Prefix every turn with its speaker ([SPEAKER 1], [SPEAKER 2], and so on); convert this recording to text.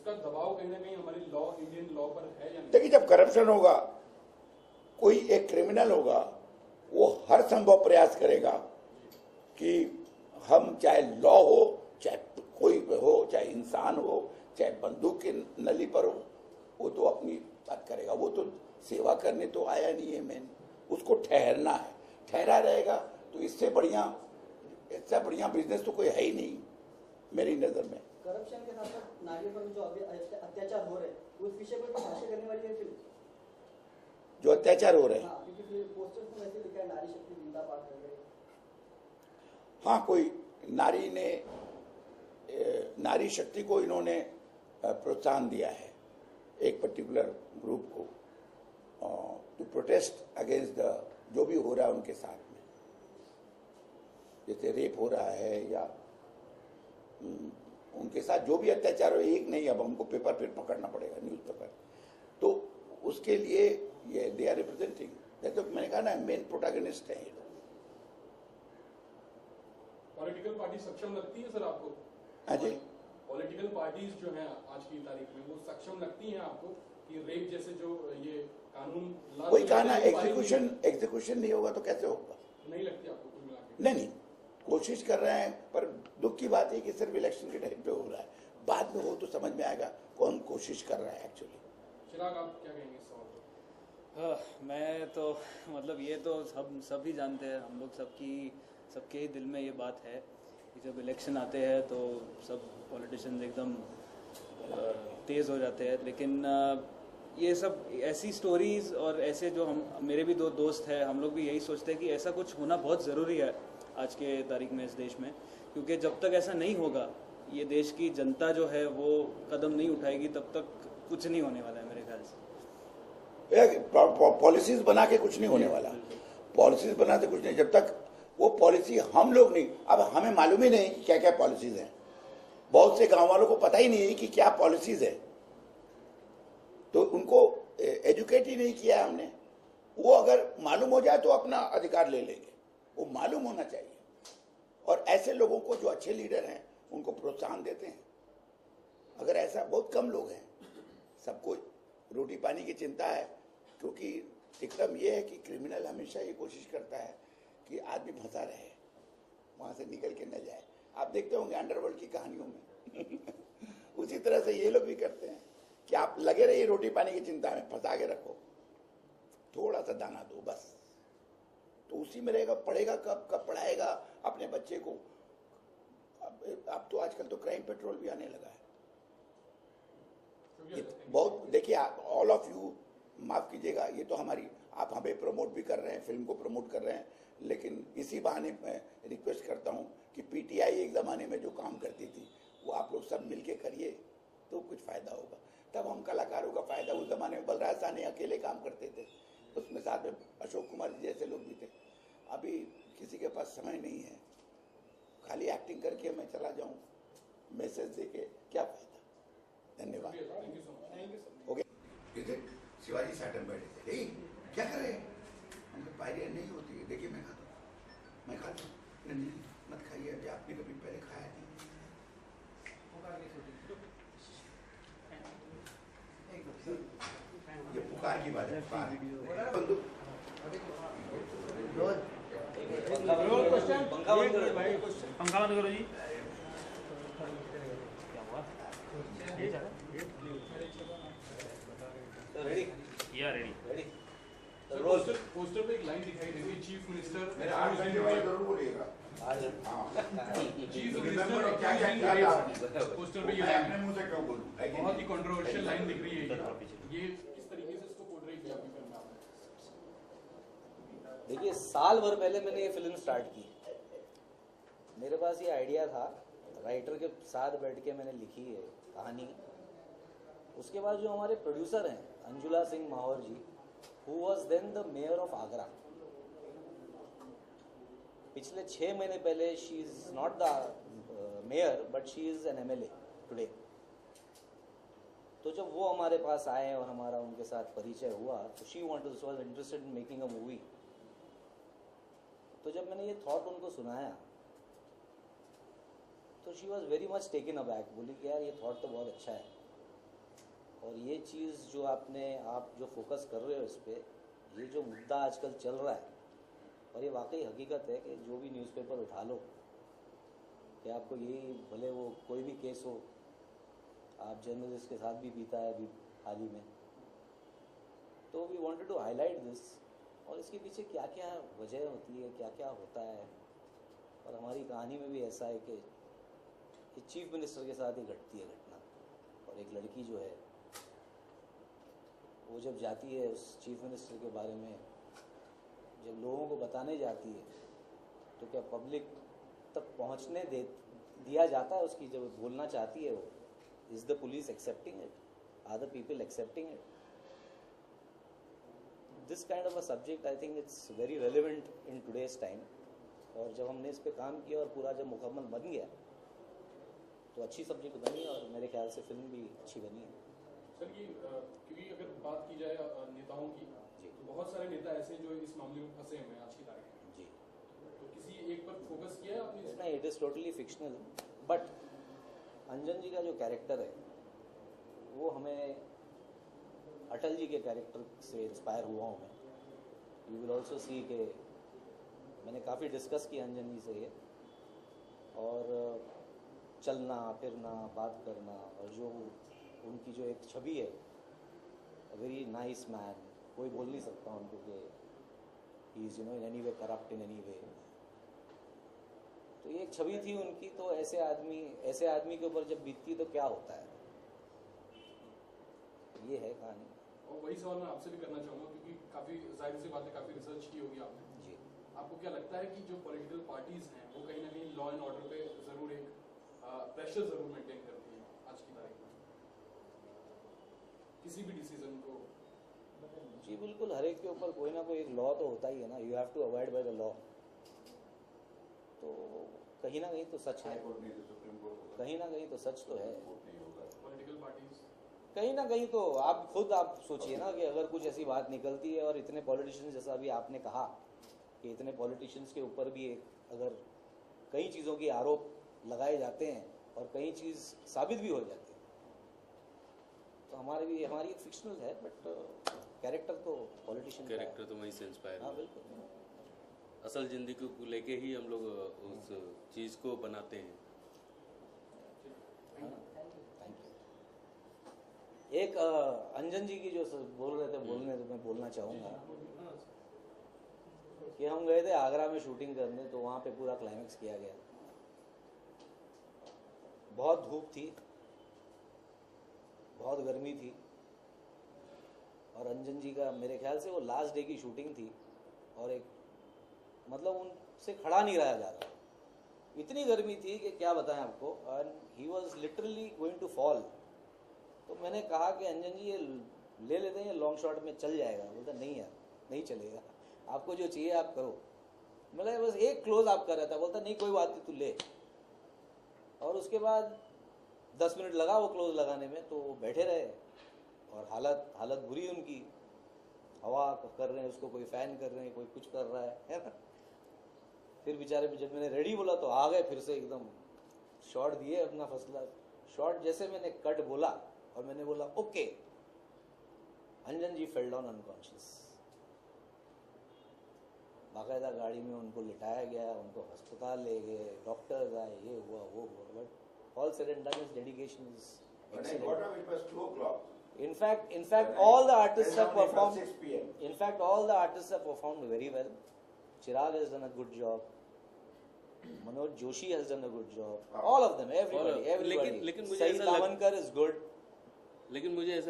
[SPEAKER 1] उसका दबाव कहीं ना कहीं हमारी लॉ, इंडियन लॉ पर है या नहीं?
[SPEAKER 2] देखिए, जब करप्शन होगा, कोई एक क्रिमिनल होगा, वो हर संभव प्रयास करेगा कि हम, चाहे लॉ हो, चाहे कोई हो, चाहे इंसान हो, चाहे बंदूक की नली पर हो, वो तो अपनी बात करेगा। वो तो सेवा करने तो आया नहीं है, मेन उसको ठहरना है। ठहरा रहेगा तो इससे बढ़िया बिजनेस तो कोई है ही नहीं मेरी नजर में।
[SPEAKER 3] करप्शन के साथ साथ नारियों पर जो अत्याचार हो रहे हैं, उस विषय पर भाष्य करने वाली है फिल्म,
[SPEAKER 2] जो अत्याचार हो रहे हैं।
[SPEAKER 3] हाँ, क्योंकि पोस्टर्स में ऐसे लिखा है नारी शक्ति जिंदाबाद करके।
[SPEAKER 2] हाँ, कोई नारी शक्ति को इन्होंने प्रोत्साहन दिया है, एक पर्टिकुलर ग्रुप को, टू प्रोटेस्ट अगेंस्ट जो भी हो रहा है उनके साथ में, जैसे रेप हो रहा है या उनके साथ जो भी अत्याचार हो। एक नहीं, अब हमको पेपर फिर पकड़ना पड़ेगा, न्यूज़पेपर, तो उसके लिए ये दे आर रिप्रेजेंटिंग। जैसे तो मैंने कहा ना, मेन प्रोटैगनिस्ट है ये लोग।
[SPEAKER 1] पॉलिटिकल पार्टी सक्षम लगती है सर आपको?
[SPEAKER 2] हाँ जी,
[SPEAKER 1] पॉलिटिकल पार्टीज जो हैं आज की तारीख में, वो सक्षम लगती हैं आपको कि रेप जैसे जो ये कानून
[SPEAKER 2] कोई कहा ना एग्जीक्यूशन नहीं होगा तो कैसे होगा?
[SPEAKER 1] नहीं लगती आपको कुल मिला के?
[SPEAKER 2] नहीं, कोशिश कर रहे हैं, पर दुख की बात है कि सिर्फ इलेक्शन के टाइम पे हो रहा है। बाद में हो तो समझ में आएगा कौन कोशिश कर रहा है एक्चुअली।
[SPEAKER 1] चिराग, आप क्या कहेंगे इस सवाल पर?
[SPEAKER 4] मैं तो मतलब ये तो सब ही जानते हैं, हम लोग सबके ही दिल में ये बात है कि जब इलेक्शन आते हैं तो सब पॉलिटिशियंस एकदम तेज़ हो जाते हैं। लेकिन ये सब ऐसी स्टोरीज और ऐसे जो मेरे भी दो दोस्त हैं, हम लोग भी यही सोचते हैं कि ऐसा कुछ होना बहुत ज़रूरी है आज के तारीख में इस देश में, क्योंकि जब तक ऐसा नहीं होगा, ये देश की जनता जो है वो कदम नहीं उठाएगी, तब तक कुछ नहीं होने वाला है मेरे ख्याल से।
[SPEAKER 2] पॉलिसीज बना के कुछ नहीं होने वाला, पॉलिसीज बनाते कुछ नहीं जब तक वो पॉलिसी हम लोग नहीं। अब हमें मालूम ही नहीं कि क्या क्या पॉलिसीज हैं, बहुत से गांव वालों को पता ही नहीं कि क्या पॉलिसीज है, तो उनको एजुकेट ही नहीं किया हमने। वो अगर मालूम हो जाए तो अपना अधिकार ले लेंगे, वो मालूम होना चाहिए। और ऐसे लोगों को जो अच्छे लीडर हैं उनको प्रोत्साहन देते हैं। अगर ऐसा, बहुत कम लोग हैं, सबको रोटी पानी की चिंता है, क्योंकि विक्रम ये है कि क्रिमिनल हमेशा ये कोशिश करता है कि आदमी फंसा रहे, वहां से निकल के न जाए। आप देखते होंगे अंडरवर्ल्ड की कहानियों में उसी तरह से ये लोग भी करते हैं कि आप लगे रहिए रोटी पानी की चिंता में, फंसा के रखो, थोड़ा सा दाना दो बस, तो उसी में रहेगा। पढ़ेगा कब पढ़ाएगा अपने बच्चे को? अब तो आजकल तो क्राइम पेट्रोल भी आने लगा है। बहुत देखिए, ऑल ऑफ यू माफ कीजिएगा, ये तो हमारी, आप हमें प्रमोट भी कर रहे हैं, फिल्म को प्रमोट कर रहे हैं, लेकिन इसी बहाने मैं रिक्वेस्ट करता हूं कि पीटीआई एक जमाने में जो काम करती थी वो आप लोग सब मिलके करिए तो कुछ फायदा होगा। तब हम कलाकारों का फायदा, उस जमाने में बलराज साहनी अकेले काम करते थे, उसमें साथ में अशोक कुमार जी जैसे लोग भी थे। अभी किसी के पास समय नहीं है, खाली एक्टिंग करके मैं चला जाऊं, मैसेज देके क्या फायदा। धन्यवाद। ओके, शिवाजी सैटन बैठे थे, क्या करे, हमको पायरिया नहीं होती है। देखिए मैं खाता हूँ, नहीं मत खाइए, अभी आपने कभी पहले खाया नहीं। ये पुकार की बात है,
[SPEAKER 5] पंखा बंद करो जी। रेडी।
[SPEAKER 1] पोस्टर पे एक लाइन दिखाई देती है, चीफ मिनिस्टर
[SPEAKER 2] जरूर बोलिएगा।
[SPEAKER 1] चीफ मिनिस्टर पोस्टर पे ये
[SPEAKER 2] अपने मुंह से क्यों बोलूं?
[SPEAKER 1] बहुत ही कंट्रोवर्शियल लाइन दिख रही है। ये किस तरीके से इसको पोर्ट्रे किया आपकी फिल्म में?
[SPEAKER 6] देखिए, साल भर पहले मैंने ये फिल्म स्टार्ट की। मेरे पास ये आइडिया था, राइटर के साथ बैठ के मैंने लिखी है कहानी। उसके बाद जो हमारे प्रोड्यूसर हैं अंजुला सिंह माहौर जी, who was then the mayor of Agra, पिछले 6 महीने पहले, she is not the mayor but she is an MLA today। तो जब वो हमारे पास आए और हमारा उनके साथ परिचय हुआ तो she was interested in making a movie। तो जब मैंने ये थॉट उनको सुनाया तो she was very much taken aback, बोली कि यार ये थॉट तो बहुत अच्छा है, और ये चीज़ जो आप जो फोकस कर रहे हो इस पर, ये जो मुद्दा आजकल चल रहा है, और ये वाकई हकीकत है कि जो भी न्यूज़पेपर उठा लो कि आपको यही, भले वो कोई भी केस हो, आप जर्नलिस्ट के साथ भी बीता है अभी हाल ही में, तो we wanted to highlight this, और इसके पीछे क्या क्या वजह होती है, क्या क्या होता है। और हमारी कहानी में भी ऐसा है कि चीफ मिनिस्टर के साथ ही घटती है घटना, और एक लड़की जो है वो जब जाती है उस चीफ मिनिस्टर के बारे में, जब लोगों को बताने जाती है, तो क्या पब्लिक तक पहुंचने दिया जाता है उसकी, जब बोलना चाहती है वो, is the police accepting it, are the people accepting it? This kind of a subject I think it's very relevant in today's time. और जब हमने इस पे काम किया और पूरा जब मुकम्मल बन गया तो अच्छी सब्जेक्ट बनी, और मेरे ख्याल से फिल्म भी अच्छी बनी है।
[SPEAKER 1] सर ये क्योंकि अगर बात की जाए नेताओं की,
[SPEAKER 6] जी।
[SPEAKER 1] तो बहुत सारे नेता ऐसे जो इस मामले में फंसे हुए हैं आज की तारीख में,
[SPEAKER 6] जी,
[SPEAKER 1] तो किसी एक पर फोकस किया है आपने?
[SPEAKER 6] नहीं, it is totally fictional, but Anjan ji का जो कैरेक्टर है वो हमें अटल जी के कैरेक्टर से इंस्पायर हुआ हूँ मैं। यू विल ऑल्सो सी के मैंने काफ़ी डिस्कस किया अंजन जी से ये, और चलना फिरना बात करना, और जो उनकी जो एक छवि है, वेरी नाइस मैन, कोई बोल नहीं सकता उनको कि he is in any way corrupt in any way, तो ये एक छवि थी उनकी। तो ऐसे आदमी के ऊपर जब बीतती तो क्या होता है, ये है कहानी।
[SPEAKER 1] और वही सवाल मैं आपसे भी करना चाहूंगा, क्योंकि काफी जाहिर सी बात है, काफी रिसर्च की होगी आपने।
[SPEAKER 6] जी,
[SPEAKER 1] आपको क्या लगता है कि जो पॉलिटिकल पार्टीज हैं वो कहीं ना कहीं लॉ एंड ऑर्डर पे जरूर एक प्रेशर जरूर मेंटेन करती है आज की तारीख में किसी भी डिसीजन को?
[SPEAKER 6] जी बिल्कुल, हर एक के ऊपर कोई ना कोई एक लॉ तो होता ही है ना, you have to avoid by the law. तो कहीं ना कहीं तो सच है, कहीं ना कहीं तो सच तो है।
[SPEAKER 1] पॉलिटिकल पार्टीज
[SPEAKER 6] कहीं ना कहीं तो आप सोचिए ना कि अगर कुछ ऐसी बात निकलती है, और इतने पॉलिटिशियंस, जैसा अभी आपने कहा कि इतने पॉलिटिशियंस के ऊपर भी एक अगर कई चीज़ों के आरोप लगाए जाते हैं और कई चीज़ साबित भी हो जाती है, तो हमारी एक फिक्शनल है, बट कैरेक्टर तो पॉलिटिशियन
[SPEAKER 7] कैरेक्टर तो वहीं से इंस्पायर
[SPEAKER 6] हाँ
[SPEAKER 7] हुआ।
[SPEAKER 6] बिल्कुल।
[SPEAKER 7] असल जिंदगी को लेके ही हम लोग उस चीज को बनाते हैं।
[SPEAKER 6] Thank you. एक अंजन जी की जो बोल रहे थे बोलने, तो मैं बोलना चाहूँगा कि हम गए थे आगरा में शूटिंग करने, तो वहाँ पे पूरा क्लाइमेक्स किया गया। बहुत धूप थी, बहुत गर्मी थी, और अंजन जी का मेरे ख्याल से वो लास्ट डे की शूटिंग थी, और एक मतलब उनसे खड़ा नहीं रहा जा रहा, इतनी गर्मी थी कि क्या बताएं आपको, and he was literally going to fall. तो मैंने कहा कि अंजन जी ये ले लेते हैं, लॉन्ग शॉट में चल जाएगा। बोलता नहीं यार, नहीं चलेगा, आपको जो चाहिए आप करो। मतलब बस एक क्लोज आप कर रहा था। बोलता नहीं कोई बात नहीं, तू ले। और उसके बाद 10 मिनट लगा वो क्लोज लगाने में, तो वो बैठे रहे, और हालत बुरी उनकी। हवा कर रहे हैं उसको, कोई फैन कर रहे हैं, कोई कुछ कर रहा है ना। फिर बेचारे जब मैंने रेडी बोला तो आ गए फिर से, एकदम शॉट दिए अपना फर्स्ट क्लास शॉट। जैसे मैंने कट बोला और मैंने बोला ओके, अंजन जी फेल डाउन अनकॉन्शियस। बाकायदा गाड़ी में उनको लिटाया गया, उनको अस्पताल ले गए, डॉक्टर्स आए, ये हुआ वो हुआ, but all said and done his dedication is excellent. In fact, all the artists have performed.
[SPEAKER 2] 6 PM.
[SPEAKER 6] In fact, all the artists have performed very well. Chirag has done a good job. Manoj Joshi has done a good job. All of them, everybody.
[SPEAKER 7] लेकिन मुझे
[SPEAKER 6] Saeed
[SPEAKER 7] ऐसा
[SPEAKER 6] Lavankar is good.
[SPEAKER 7] लेकिन मुझे ऐसा